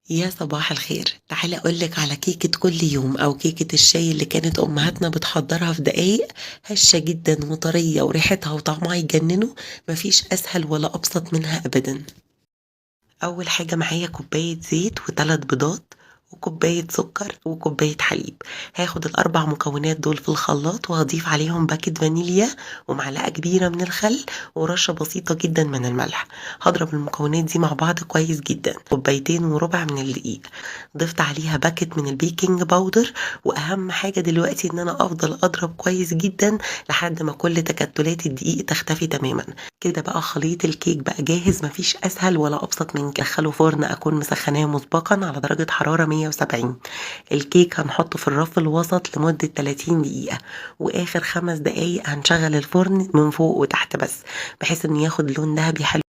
يا صباح الخير، تعالي أقولك على كيكة كل يوم أو كيكة الشاي اللي كانت أمهاتنا بتحضرها في دقايق، هشة جدا وطرية وريحتها وطعمها يجننوا. مفيش أسهل ولا أبسط منها أبدا. أول حاجة معايا كوباية زيت وتلات بيضات وكوباية سكر وكوباية حليب. هاخد الأربع مكونات دول في الخلاط وهضيف عليهم باكت فانيليا ومعلقة كبيرة من الخل ورشة بسيطة جدا من الملح. هضرب المكونات دي مع بعض كويس جدا. كوبايتين وربع من الدقيق، ضفت عليها باكت من البيكنج باودر. وأهم حاجة دلوقتي إن أنا أفضل أضرب كويس جدا لحد ما كل تكتلات الدقيق تختفي تماما. كده بقى خليط الكيك بقى جاهز، مفيش اسهل ولا ابسط من كده. ادخله فرن اكون مسخناه مسبقا على درجة حرارة 170. الكيك هنحطه في الرف الوسط لمدة 30 دقيقة، واخر 5 دقايق هنشغل الفرن من فوق وتحت بس، بحيث انه ياخد لون ذهبي حلو